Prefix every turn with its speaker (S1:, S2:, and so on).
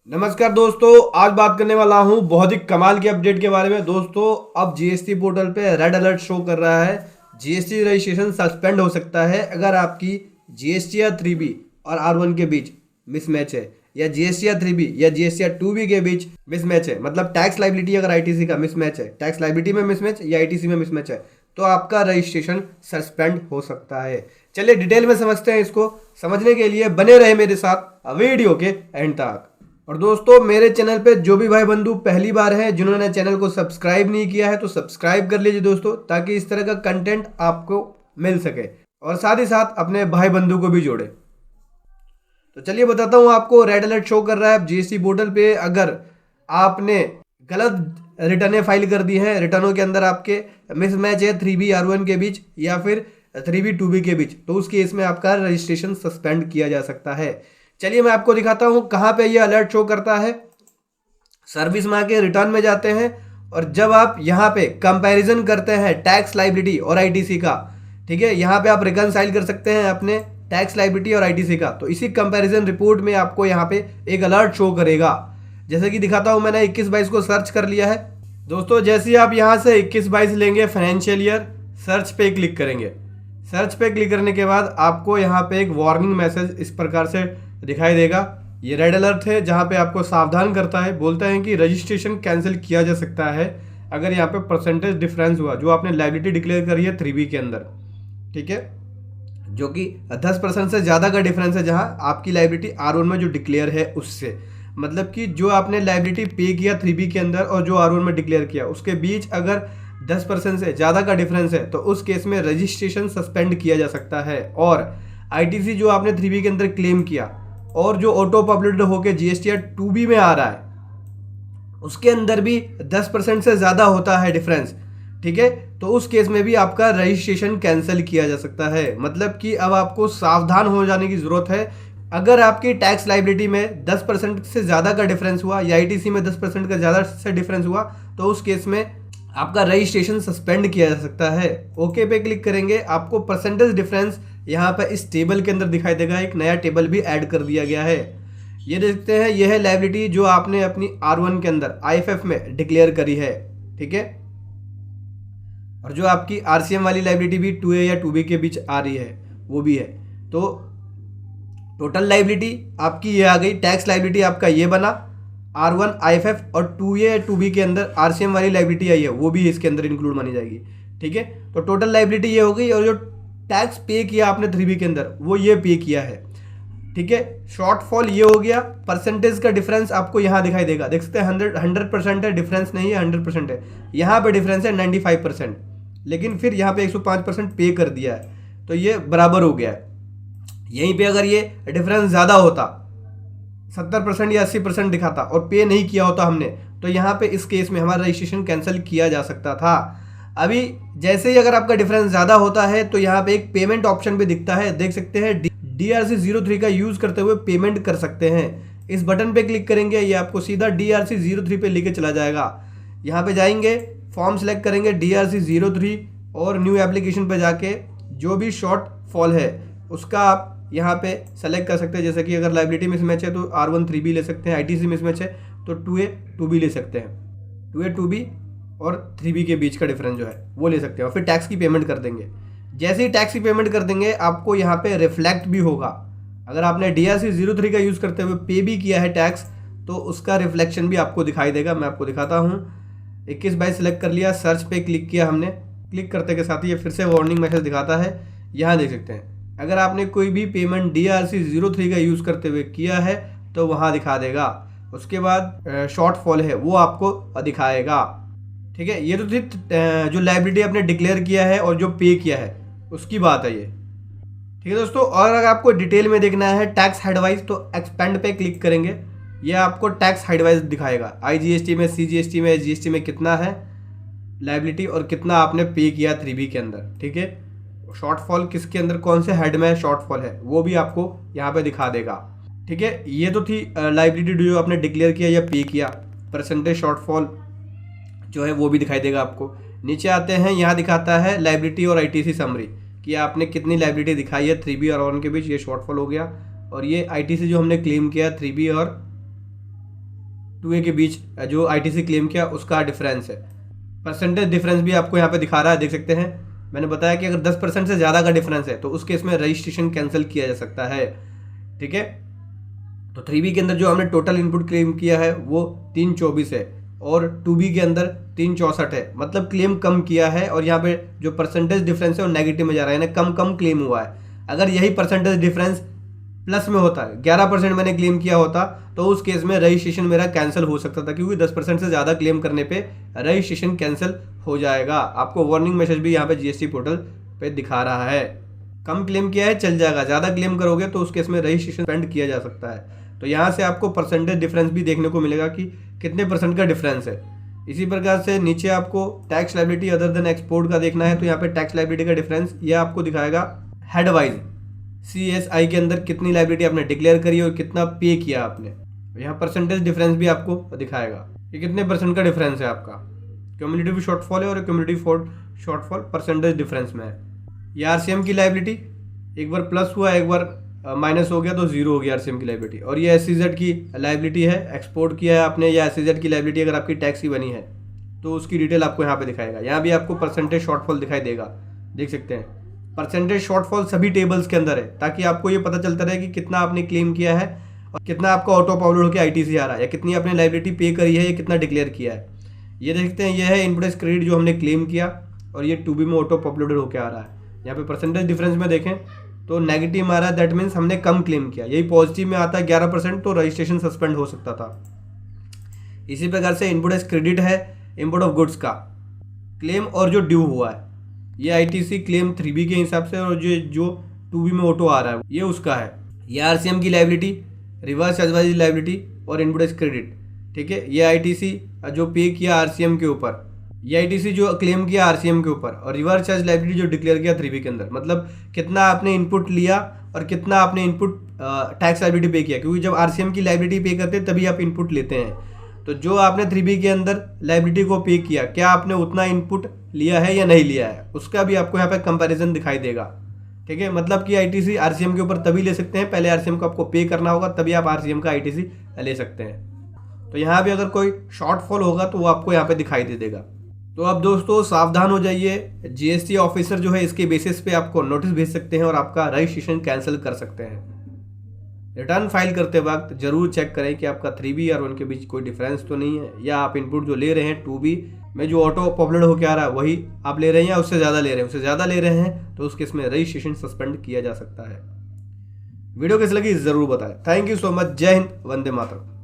S1: नमस्कार दोस्तों, आज बात करने वाला हूं बहुत ही कमाल की अपडेट के बारे में। दोस्तों, अब जीएसटी पोर्टल पे रेड अलर्ट शो कर रहा है। जीएसटी रजिस्ट्रेशन सस्पेंड हो सकता है अगर आपकी जीएसटी या 3B और R1 के बीच मिसमैच है, या जीएसटी या 3B या जीएसटी या 2B के बीच मिसमैच है। मतलब टैक्स लाइबिलिटी अगर आईटीसी का मिसमैच है, टैक्स लाइबिलिटी में मिसमैच या आईटीसी में मिसमैच है, तो आपका रजिस्ट्रेशन सस्पेंड हो सकता है। चलिए डिटेल में समझते हैं। इसको समझने के लिए बने रहे मेरे साथ वीडियो के एंड तक। और दोस्तों, मेरे चैनल पे जो भी भाई बंधु पहली बार हैं, जिन्होंने चैनल को सब्सक्राइब नहीं किया है, तो सब्सक्राइब कर लीजिए दोस्तों, ताकि इस तरह का कंटेंट आपको मिल सके और साथ ही साथ अपने भाई बंधु को भी जोड़े। तो चलिए बताता हूँ आपको। रेड अलर्ट शो कर रहा है जीएसटी पोर्टल पे। अगर आपने गलत रिटर्नें फाइल कर दी हैं, रिटर्नों के अंदर आपके मिसमैच है 3B R1 के बीच या फिर 3B 2B के बीच, तो उस केस में आपका रजिस्ट्रेशन सस्पेंड किया जा सकता है। चलिए मैं आपको दिखाता हूं कहां पे ये अलर्ट शो करता है। सर्विस में आके रिटर्न में जाते हैं, और जब आप यहां पे कंपैरिजन करते हैं टैक्स लाइबिलिटी और आईटीसी का, ठीक है, यहां पे आप रिकंसाइल कर सकते हैं अपने टैक्स लाइबिलिटी और आईटीसी का। तो इसी कंपैरिजन रिपोर्ट में आपको यहां पे एक अलर्ट शो करेगा। जैसे कि दिखाता हूं, मैंने 21-22 को सर्च कर लिया है। दोस्तों, जैसे ही आप यहां से 21-22 लेंगे, फाइनेंशियल ईयर, सर्च पे क्लिक करेंगे। सर्च पे क्लिक करने के बाद आपको यहाँ पे एक वार्निंग मैसेज इस प्रकार से दिखाई देगा। ये रेड अलर्ट है, जहाँ पे आपको सावधान करता है। बोलता है कि रजिस्ट्रेशन कैंसिल किया जा सकता है अगर यहाँ पे परसेंटेज डिफरेंस हुआ, जो आपने लाइबिलिटी डिक्लेयर करी है 3B के अंदर, ठीक है, जो कि 10% से ज़्यादा का डिफरेंस है, जहाँ आपकी लाइबिलिटी R1 में जो डिक्लेयर है उससे। मतलब कि जो आपने लाइबिलिटी पे किया 3B के अंदर और जो R1 में डिक्लेयर किया, उसके बीच अगर 10% से ज़्यादा का डिफरेंस है, तो उस केस में रजिस्ट्रेशन सस्पेंड किया जा सकता है। और आईटीसी जो आपने 3B के अंदर क्लेम किया और जो ऑटो पब्लिश्ड होकर जीएसटी 2B में आ रहा है, उसके अंदर भी 10% से ज़्यादा होता है डिफरेंस, ठीक है, तो उस केस में भी आपका रजिस्ट्रेशन कैंसिल किया जा सकता है। मतलब कि अब आपको सावधान हो जाने की ज़रूरत है। अगर आपकी टैक्स लाइबिलिटी में 10% से ज़्यादा का डिफरेंस हुआ या आईटीसी में 10% का ज़्यादा से डिफरेंस हुआ, तो उस केस में आपका रजिस्ट्रेशन सस्पेंड किया जा सकता है। ओके पे क्लिक करेंगे, आपको परसेंटेज डिफरेंस यहाँ पर इस टेबल के अंदर दिखाई देगा। एक नया टेबल भी ऐड कर दिया गया है। ये देखते हैं, यह है लाइबिलिटी जो आपने अपनी R1 के अंदर IFF में डिक्लेयर करी है, ठीक है, और जो आपकी RCM वाली लाइबिलिटी भी 2A या 2B के बीच आ रही है, वो भी है। तो टोटल लाइबिलिटी आपकी ये आ गई। टैक्स लाइबिलिटी आपका ये बना, R1 IFF, और 2A या 2B के अंदर RCM वाली लाइबिलिटी आई है, वो भी इसके अंदर इंक्लूड मानी जाएगी, ठीक है। तो टोटल लाइबिलिटी ये हो गई, और जो टैक्स पे किया आपने 3B के अंदर, वो ये पे किया है, ठीक है। शॉर्टफॉल ये हो गया। परसेंटेज का डिफरेंस आपको यहाँ दिखाई देगा, देख सकते हैं 100% है, डिफरेंस नहीं है, 100% है। यहाँ पे डिफरेंस है 95%, लेकिन फिर यहाँ पे 105% पे कर दिया है, तो ये बराबर हो गया है। यहीं पे अगर ये डिफरेंस ज़्यादा होता, 70% या 80% दिखाता और पे नहीं किया होता हमने, तो यहाँ पे इस केस में हमारा रजिस्ट्रेशन कैंसिल किया जा सकता था। अभी जैसे ही अगर आपका डिफरेंस ज़्यादा होता है, तो यहाँ पे एक पेमेंट ऑप्शन भी दिखता है, देख सकते हैं। DRC 03 का यूज़ करते हुए पेमेंट कर सकते हैं। इस बटन पे क्लिक करेंगे, ये आपको सीधा DRC 03 पे लेके चला जाएगा। यहाँ पे जाएंगे, फॉर्म सेलेक्ट करेंगे DRC 03, और न्यू एप्लीकेशन पे जाके जो भी शॉर्ट फॉल है उसका आप यहाँ पे सेलेक्ट कर सकते हैं। जैसे कि अगर लाइबिलिटी मिसमैच है तो R1 3B ले सकते हैं, आईटीसी मिसमैच है तो 2A 2B ले सकते हैं। 2A 2B और 3B के बीच का डिफरेंस जो है वो ले सकते हैं, और फिर टैक्स की पेमेंट कर देंगे। जैसे ही टैक्स की पेमेंट कर देंगे, आपको यहाँ पे रिफ्लेक्ट भी होगा। अगर आपने DRC 03 का यूज़ करते हुए पे भी किया है टैक्स, तो उसका रिफ्लेक्शन भी आपको दिखाई देगा। मैं आपको दिखाता हूँ। 21-22 सेलेक्ट कर लिया, सर्च पे क्लिक किया हमने। क्लिक करते के साथ ही ये फिर से वार्निंग मैसेज दिखाता है। यहाँ देख सकते हैं, अगर आपने कोई भी पेमेंट DRC 03 का यूज़ करते हुए किया है तो वहाँ दिखा देगा। उसके बाद शॉर्टफॉल है वो आपको दिखाएगा, ठीक है। ये तो थी जो लाइबिलिटी आपने डिक्लेयर किया है और जो पे किया है उसकी बात है ये, ठीक है दोस्तों। और अगर आपको डिटेल में देखना है टैक्स हेडवाइज, तो एक्सपेंड पे क्लिक करेंगे, ये आपको टैक्स हेडवाइज दिखाएगा। IGST में, CGST में, GST में कितना है लाइबिलिटी और कितना आपने पे किया 3B के अंदर, ठीक है। शॉर्टफॉल किसके अंदर, कौन से हेड में शॉर्टफॉल है, वो भी आपको यहाँ पे दिखा देगा, ठीक है। ये तो थी लाइबिलिटी जो आपने डिक्लेयर किया या पे किया। परसेंटेज शॉर्टफॉल जो है वो भी दिखाई देगा आपको। नीचे आते हैं, यहाँ दिखाता है लाइबिलिटी और आईटीसी समरी, कि आपने कितनी लाइबिलिटी दिखाई है 3B और R1 के बीच, ये शॉर्टफॉल हो गया। और ये आईटीसी जो हमने क्लेम किया 3B और 2A के बीच जो ITC क्लेम किया उसका डिफरेंस है। परसेंटेज डिफरेंस भी आपको यहाँ पे दिखा रहा है, देख सकते हैं। मैंने बताया कि अगर 10% से ज़्यादा का डिफरेंस है तो उस केस में रजिस्ट्रेशन कैंसिल किया जा सकता है। ठीक है, तो 3B के अंदर जो हमने टोटल इनपुट क्लेम किया है वो 324 है और 2B के अंदर 364 है, मतलब क्लेम कम किया है। और यहाँ पे जो परसेंटेज डिफरेंस है वो नेगेटिव में जा रहा है, यानी कम क्लेम हुआ है। अगर यही परसेंटेज डिफरेंस प्लस में होता है, 11% मैंने क्लेम किया होता, तो उस केस में रजिस्ट्रेशन मेरा कैंसिल हो सकता था, क्योंकि 10% से ज़्यादा क्लेम करने पे रजिस्ट्रेशन कैंसिल हो जाएगा। आपको वार्निंग मैसेज भी यहाँ पे GST पोर्टल पे दिखा रहा है। कम क्लेम किया है चल जाएगा, ज़्यादा क्लेम करोगे तो उस केस में रजिस्ट्रेशन सस्पेंड किया जा सकता है। तो यहाँ से आपको परसेंटेज डिफरेंस भी देखने को मिलेगा कि कितने परसेंट का डिफरेंस है। इसी प्रकार से नीचे आपको tax liability other than export का देखना है, तो यहाँ पे टैक्स लायबिलिटी का डिफरेंस ये आपको दिखाएगा हेड वाइज। CSI के अंदर कितनी लायबिलिटी आपने डिक्लेयर करी और कितना पे किया आपने। यहाँ परसेंटेज डिफरेंस भी आपको दिखाएगा कि कितने परसेंट का डिफरेंस है आपका। क्यूमुलेटिव शॉर्टफॉल है और क्यूमुलेटिव शॉर्टफॉल परसेंटेज डिफरेंस में है। ये RCM की लायबिलिटी एक बार प्लस हुआ, एक बार माइनस हो गया तो जीरो हो गया RCM की लायबिलिटी। और ये SEZ की लायबिलिटी है, एक्सपोर्ट किया है आपने, या SEZ की लायबिलिटी अगर आपकी टैक्स की बनी है तो उसकी डिटेल आपको यहाँ पे दिखाएगा। यहाँ भी आपको परसेंटेज शॉर्टफॉल दिखाई देगा, देख सकते हैं। परसेंटेज शॉर्टफॉल सभी टेबल्स के अंदर है, ताकि आपको ये पता चलता रहे कि कितना आपने क्लेम किया है और कितना आपका ऑटो अपलोड होकर ITC आ रहा है, या कितनी आपने लायबिलिटी पे करी है, या कितना डिक्लेयर किया है। ये देखते हैं, ये है इनपुट क्रेडिट जो हमने क्लेम किया और ये 2B में ऑटो अपलोडेड होकर आ रहा है। यहाँ पे परसेंटेज डिफरेंस में देखें तो नेगेटिव आ रहा है, दैट मीन्स हमने कम क्लेम किया। यही पॉजिटिव में आता है 11%, तो रजिस्ट्रेशन सस्पेंड हो सकता था। इसी प्रकार से इनपुट क्रेडिट है इम्पोर्ट ऑफ गुड्स का क्लेम और जो ड्यू हुआ है, ये ITC क्लेम 3B के हिसाब से, और जो 2B में ऑटो आ रहा है ये उसका है। ये RCM की लायबिलिटी, रिवर्स चार्जबाजी लायबिलिटी और इनपुट क्रेडिट। ठीक है, ये ITC जो पे किया RCM के ऊपर, ये ITC जो क्लेम किया RCM के ऊपर, और रिवर्स चार्ज लायबिलिटी जो डिक्लेयर किया 3B के अंदर, मतलब कितना आपने इनपुट लिया और कितना आपने इनपुट टैक्स लायबिलिटी पे किया, क्योंकि जब RCM की लायबिलिटी पे करते हैं तभी आप इनपुट लेते हैं। तो जो आपने 3B के अंदर लायबिलिटी को पे किया, क्या आपने उतना इनपुट लिया है या नहीं लिया है, उसका भी आपको यहाँ पे कंपैरिजन दिखाई देगा। ठीक है, मतलब कि ITC RCM के ऊपर तभी ले सकते हैं, पहले RCM को आपको पे करना होगा, तभी आप RCM का ITC ले सकते हैं। तो यहाँ भी अगर कोई शॉर्टफॉल होगा तो वो आपको यहाँ पे दिखाई दे देगा। तो अब दोस्तों सावधान हो जाइए, GST ऑफिसर जो है इसके बेसिस पे आपको नोटिस भेज सकते हैं और आपका रजिस्ट्रेशन कैंसिल कर सकते हैं। रिटर्न फाइल करते वक्त जरूर चेक करें कि आपका 3B और 1 के बीच कोई डिफरेंस तो नहीं है, या आप इनपुट जो ले रहे हैं 2B में जो ऑटो पॉपुलर होकर आ रहा है वही आप ले रहे हैं, या उससे ज़्यादा ले रहे हैं। उससे ज़्यादा ले रहे हैं तो उस केस में रजिस्ट्रेशन सस्पेंड किया जा सकता है। वीडियो कैसी लगी ज़रूर बताएं। Thank you so much. जय हिंद, वंदे मातरम।